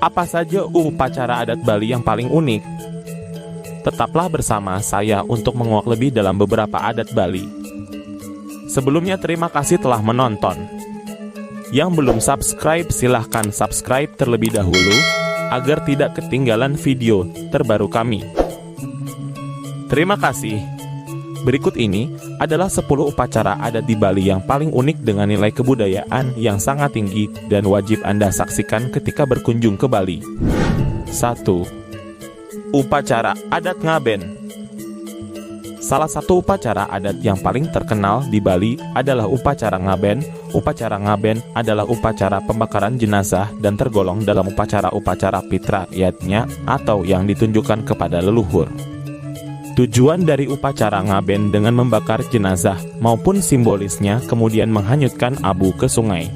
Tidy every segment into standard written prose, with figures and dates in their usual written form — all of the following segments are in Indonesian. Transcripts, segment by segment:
Apa saja upacara adat Bali yang paling unik? Tetaplah bersama saya untuk menguak lebih dalam beberapa adat Bali. Sebelumnya terima kasih telah menonton. Yang belum subscribe silahkan subscribe terlebih dahulu agar tidak ketinggalan video terbaru kami. Terima kasih. Berikut ini adalah 10 upacara adat di Bali yang paling unik dengan nilai kebudayaan yang sangat tinggi dan wajib Anda saksikan ketika berkunjung ke Bali. 1. Upacara adat Ngaben. Salah satu upacara adat yang paling terkenal di Bali adalah upacara Ngaben. Upacara Ngaben adalah upacara pembakaran jenazah dan tergolong dalam upacara-upacara fitrah rakyatnya atau yang ditunjukkan kepada leluhur. Tujuan dari upacara Ngaben dengan membakar jenazah maupun simbolisnya kemudian menghanyutkan abu ke sungai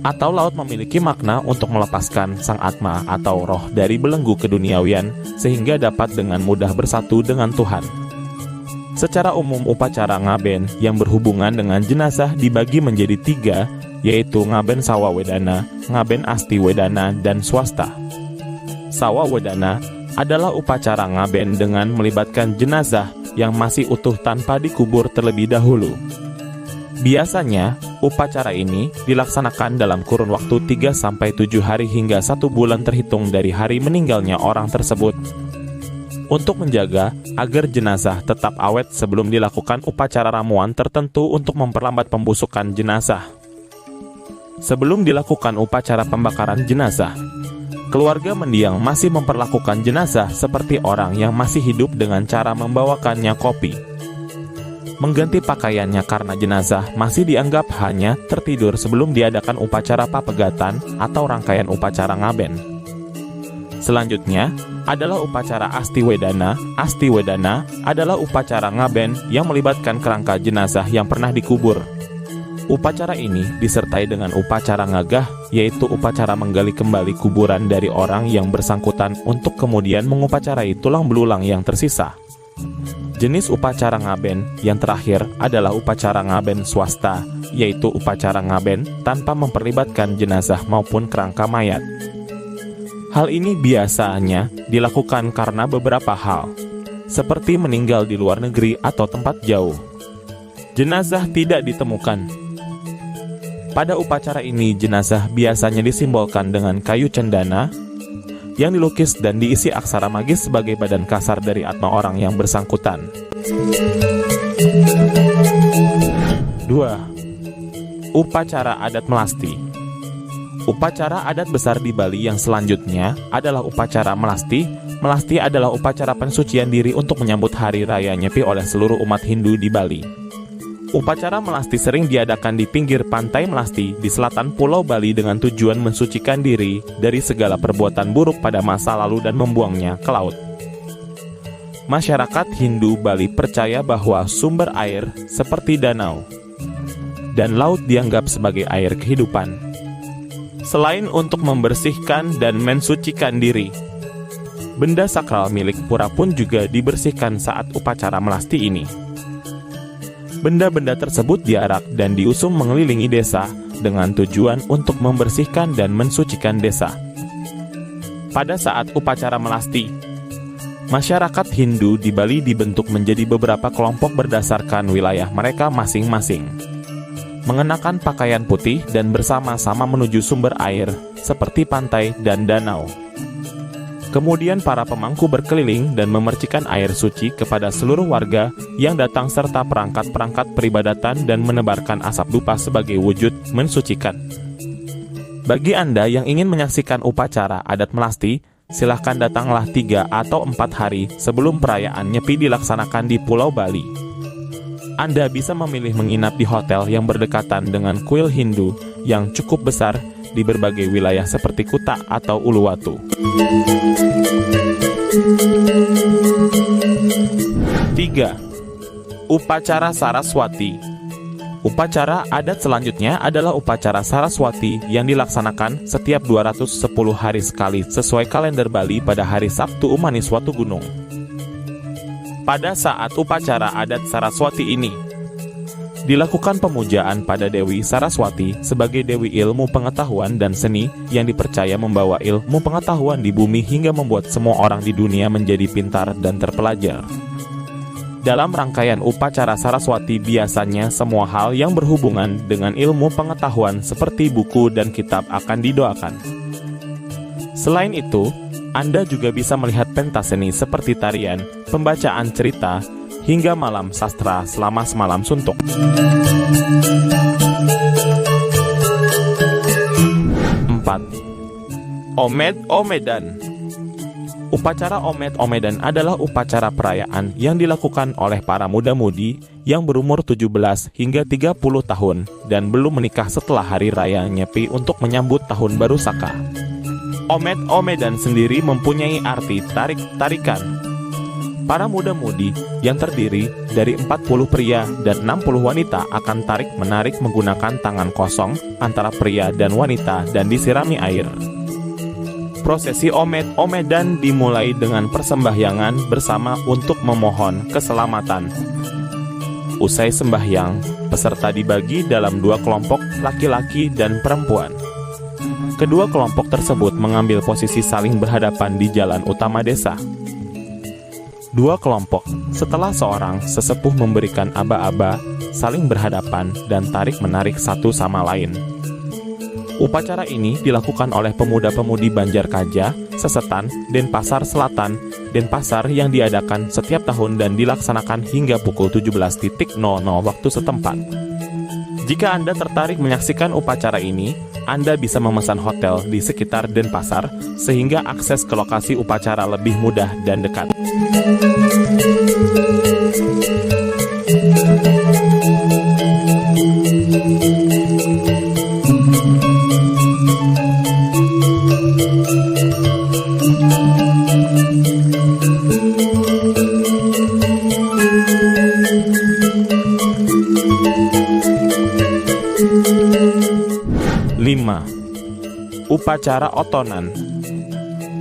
atau laut memiliki makna untuk melepaskan sang atma atau roh dari belenggu keduniawian sehingga dapat dengan mudah bersatu dengan Tuhan. Secara umum upacara Ngaben yang berhubungan dengan jenazah dibagi menjadi 3, yaitu Ngaben Sawa Wedana, Ngaben Asti Wedana, dan Swasta. Sawa Wedana adalah upacara Ngaben dengan melibatkan jenazah yang masih utuh tanpa dikubur terlebih dahulu. Biasanya, upacara ini dilaksanakan dalam kurun waktu 3-7 hari hingga 1 bulan terhitung dari hari meninggalnya orang tersebut. Untuk menjaga agar jenazah tetap awet sebelum dilakukan upacara ramuan tertentu untuk memperlambat pembusukan jenazah. Sebelum dilakukan upacara pembakaran jenazah, keluarga mendiang masih memperlakukan jenazah seperti orang yang masih hidup dengan cara membawakannya kopi. Mengganti pakaiannya karena jenazah masih dianggap hanya tertidur sebelum diadakan upacara papegatan atau rangkaian upacara Ngaben. Selanjutnya adalah upacara Asti Wedana. Asti Wedana adalah upacara Ngaben yang melibatkan kerangka jenazah yang pernah dikubur. Upacara ini disertai dengan upacara Ngagah, yaitu upacara menggali kembali kuburan dari orang yang bersangkutan untuk kemudian mengupacarai tulang belulang yang tersisa. Jenis upacara Ngaben yang terakhir adalah upacara Ngaben Swasta, yaitu upacara Ngaben tanpa memperlibatkan jenazah maupun kerangka mayat. Hal ini biasanya dilakukan karena beberapa hal, seperti meninggal di luar negeri atau tempat jauh. Jenazah tidak ditemukan. Pada upacara ini, jenazah biasanya disimbolkan dengan kayu cendana yang dilukis dan diisi aksara magis sebagai badan kasar dari atma orang yang bersangkutan. 2. Upacara adat Melasti. Upacara adat besar di Bali yang selanjutnya adalah upacara Melasti. Melasti adalah upacara pensucian diri untuk menyambut hari raya Nyepi oleh seluruh umat Hindu di Bali. Upacara Melasti sering diadakan di pinggir pantai Melasti di selatan Pulau Bali dengan tujuan mensucikan diri dari segala perbuatan buruk pada masa lalu dan membuangnya ke laut. Masyarakat Hindu Bali percaya bahwa sumber air seperti danau dan laut dianggap sebagai air kehidupan. Selain untuk membersihkan dan mensucikan diri, benda sakral milik pura pun juga dibersihkan saat upacara Melasti ini. Benda-benda tersebut diarak dan diusung mengelilingi desa dengan tujuan untuk membersihkan dan mensucikan desa. Pada saat upacara Melasti, masyarakat Hindu di Bali dibentuk menjadi beberapa kelompok berdasarkan wilayah mereka masing-masing, mengenakan pakaian putih dan bersama-sama menuju sumber air seperti pantai dan danau. Kemudian para pemangku berkeliling dan memercikan air suci kepada seluruh warga yang datang serta perangkat-perangkat peribadatan dan menebarkan asap dupa sebagai wujud mensucikan. Bagi Anda yang ingin menyaksikan upacara adat Melasti, silahkan datanglah 3 atau 4 hari sebelum perayaan Nyepi dilaksanakan di Pulau Bali. Anda bisa memilih menginap di hotel yang berdekatan dengan kuil Hindu yang cukup besar di berbagai wilayah seperti Kuta atau Uluwatu. 3. Upacara Saraswati. Upacara adat selanjutnya adalah upacara Saraswati yang dilaksanakan setiap 210 hari sekali sesuai kalender Bali pada hari Sabtu Umaniswatu Gunung. Pada saat upacara adat Saraswati ini, dilakukan pemujaan pada Dewi Saraswati sebagai Dewi Ilmu Pengetahuan dan Seni yang dipercaya membawa ilmu pengetahuan di bumi hingga membuat semua orang di dunia menjadi pintar dan terpelajar. Dalam rangkaian upacara Saraswati biasanya semua hal yang berhubungan dengan ilmu pengetahuan seperti buku dan kitab akan didoakan. Selain itu, Anda juga bisa melihat pentas seni seperti tarian, pembacaan cerita, hingga malam sastra selama semalam suntuk. 4. Omed-omedan. Upacara omed-omedan adalah upacara perayaan yang dilakukan oleh para muda-mudi yang berumur 17 hingga 30 tahun dan belum menikah setelah hari raya Nyepi untuk menyambut tahun baru Saka. Omed-omedan sendiri mempunyai arti tarik-tarikan. Para muda-mudi yang terdiri dari 40 pria dan 60 wanita akan tarik-menarik menggunakan tangan kosong antara pria dan wanita dan disirami air. Prosesi omed-omedan dimulai dengan persembahyangan bersama untuk memohon keselamatan. Usai sembahyang, peserta dibagi dalam 2 kelompok laki-laki dan perempuan. Kedua kelompok tersebut mengambil posisi saling berhadapan di jalan utama desa. 2 kelompok, setelah seorang sesepuh memberikan aba-aba, saling berhadapan dan tarik-menarik satu sama lain. Upacara ini dilakukan oleh pemuda-pemudi Banjarkaja, Sesetan, Denpasar Selatan, Denpasar yang diadakan setiap tahun dan dilaksanakan hingga pukul 17.00 waktu setempat. Jika Anda tertarik menyaksikan upacara ini, Anda bisa memesan hotel di sekitar Denpasar sehingga akses ke lokasi upacara lebih mudah dan dekat. 5. Upacara Otonan.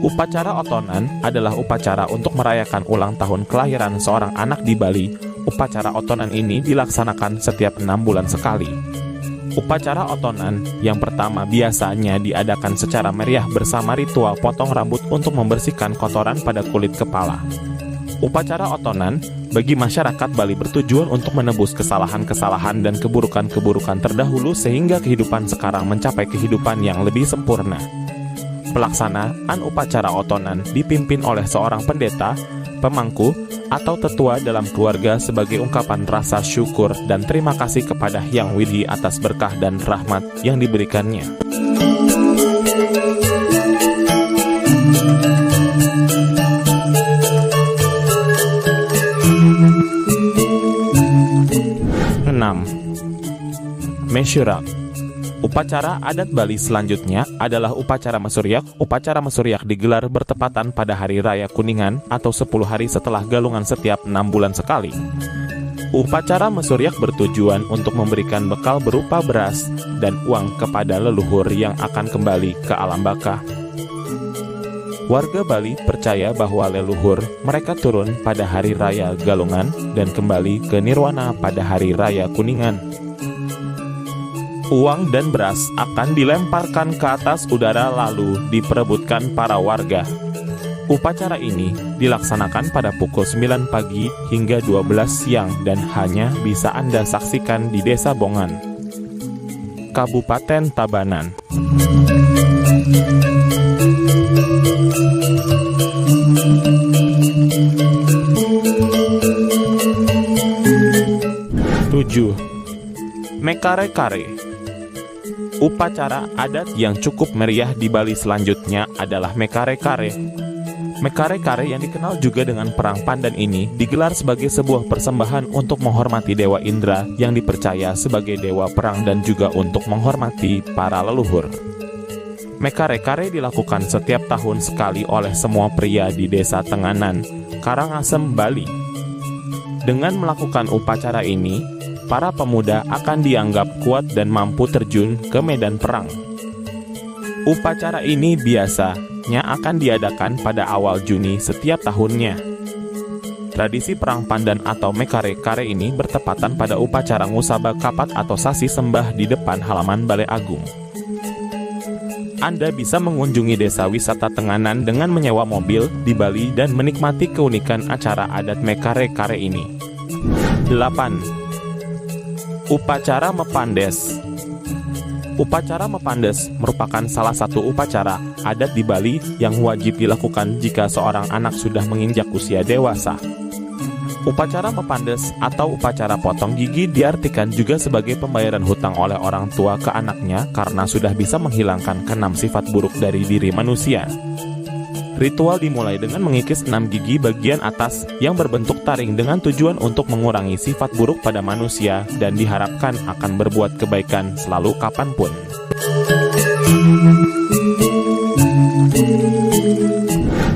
Upacara otonan adalah upacara untuk merayakan ulang tahun kelahiran seorang anak di Bali. Upacara otonan ini dilaksanakan setiap 6 bulan sekali. Upacara otonan yang pertama biasanya diadakan secara meriah bersama ritual potong rambut untuk membersihkan kotoran pada kulit kepala. Upacara otonan bagi masyarakat Bali bertujuan untuk menebus kesalahan-kesalahan dan keburukan-keburukan terdahulu sehingga kehidupan sekarang mencapai kehidupan yang lebih sempurna. Pelaksanaan upacara otonan dipimpin oleh seorang pendeta, pemangku, atau tetua dalam keluarga sebagai ungkapan rasa syukur dan terima kasih kepada Hyang Widi atas berkah dan rahmat yang diberikannya. Mesyurak. Upacara adat Bali selanjutnya adalah upacara Mesuryak. Upacara Mesuryak digelar bertepatan pada Hari Raya Kuningan atau 10 hari setelah galungan setiap 6 bulan sekali. Upacara Mesuryak bertujuan untuk memberikan bekal berupa beras dan uang kepada leluhur yang akan kembali ke alam baka. Warga Bali percaya bahwa leluhur mereka turun pada Hari Raya Galungan dan kembali ke nirwana pada Hari Raya Kuningan. Uang dan beras akan dilemparkan ke atas udara lalu diperebutkan para warga. Upacara ini dilaksanakan pada pukul 9 pagi hingga 12 siang dan hanya bisa Anda saksikan di Desa Bongan, Kabupaten Tabanan. Mekare-kare. Upacara adat yang cukup meriah di Bali selanjutnya adalah Mekare-kare. Mekare-kare yang dikenal juga dengan Perang Pandan ini digelar sebagai sebuah persembahan untuk menghormati Dewa Indra yang dipercaya sebagai dewa perang dan juga untuk menghormati para leluhur. Mekare-kare dilakukan setiap tahun sekali oleh semua pria di Desa Tenganan, Karangasem, Bali. Dengan melakukan upacara ini, para pemuda akan dianggap kuat dan mampu terjun ke medan perang. Upacara ini biasanya akan diadakan pada awal Juni setiap tahunnya. Tradisi perang pandan atau mekare-kare ini bertepatan pada upacara ngusaba kapat atau sasi sembah di depan halaman Balai Agung. Anda bisa mengunjungi desa wisata Tenganan dengan menyewa mobil di Bali dan menikmati keunikan acara adat mekare-kare ini. 8. Upacara Mepandes. Upacara Mepandes merupakan salah satu upacara adat di Bali yang wajib dilakukan jika seorang anak sudah menginjak usia dewasa. Upacara Mepandes atau upacara potong gigi diartikan juga sebagai pembayaran hutang oleh orang tua ke anaknya karena sudah bisa menghilangkan keenam sifat buruk dari diri manusia. Ritual dimulai dengan mengikis 6 gigi bagian atas yang berbentuk taring dengan tujuan untuk mengurangi sifat buruk pada manusia dan diharapkan akan berbuat kebaikan selalu kapanpun.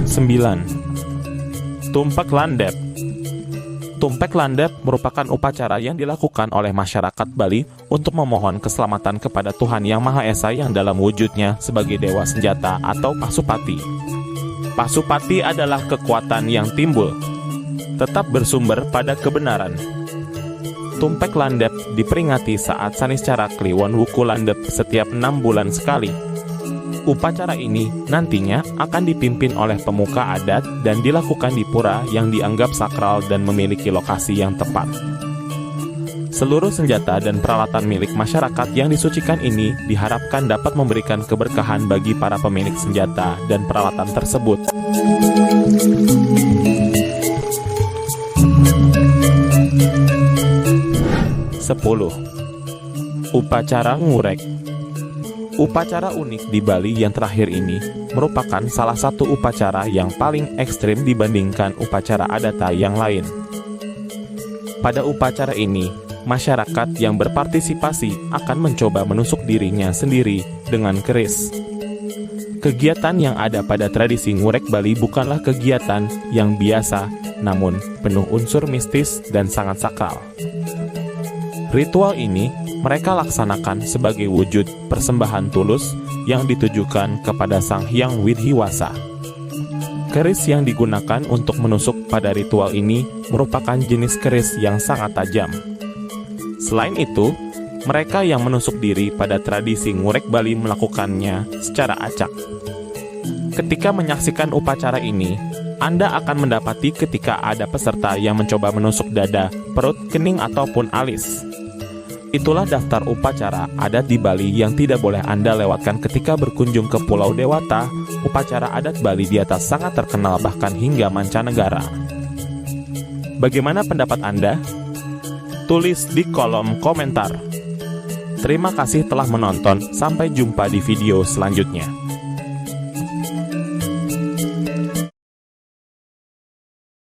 9. Tumpek Landep. Tumpek Landep merupakan upacara yang dilakukan oleh masyarakat Bali untuk memohon keselamatan kepada Tuhan Yang Maha Esa yang dalam wujudnya sebagai Dewa Senjata atau Pasupati. Pasupati adalah kekuatan yang timbul, tetap bersumber pada kebenaran. Tumpek Landep diperingati saat Saniscara Kliwon Wuku Landep setiap 6 bulan sekali. Upacara ini nantinya akan dipimpin oleh pemuka adat dan dilakukan di pura yang dianggap sakral dan memiliki lokasi yang tepat. Seluruh senjata dan peralatan milik masyarakat yang disucikan ini diharapkan dapat memberikan keberkahan bagi para pemilik senjata dan peralatan tersebut. 10. Upacara Ngurek. Upacara unik di Bali yang terakhir ini merupakan salah satu upacara yang paling ekstrim dibandingkan upacara adat yang lain. Pada upacara ini, masyarakat yang berpartisipasi akan mencoba menusuk dirinya sendiri dengan keris. Kegiatan yang ada pada tradisi ngurek Bali bukanlah kegiatan yang biasa, namun penuh unsur mistis dan sangat sakral. Ritual ini mereka laksanakan sebagai wujud persembahan tulus yang ditujukan kepada Sang Hyang Widhiwasa. Keris yang digunakan untuk menusuk pada ritual ini merupakan jenis keris yang sangat tajam. Selain itu, mereka yang menusuk diri pada tradisi ngurek Bali melakukannya secara acak. Ketika menyaksikan upacara ini, Anda akan mendapati ketika ada peserta yang mencoba menusuk dada, perut, kening, ataupun alis. Itulah daftar upacara adat di Bali yang tidak boleh Anda lewatkan ketika berkunjung ke Pulau Dewata. Upacara adat Bali di atas sangat terkenal bahkan hingga mancanegara. Bagaimana pendapat Anda? Tulis di kolom komentar. Terima kasih telah menonton, sampai jumpa di video selanjutnya.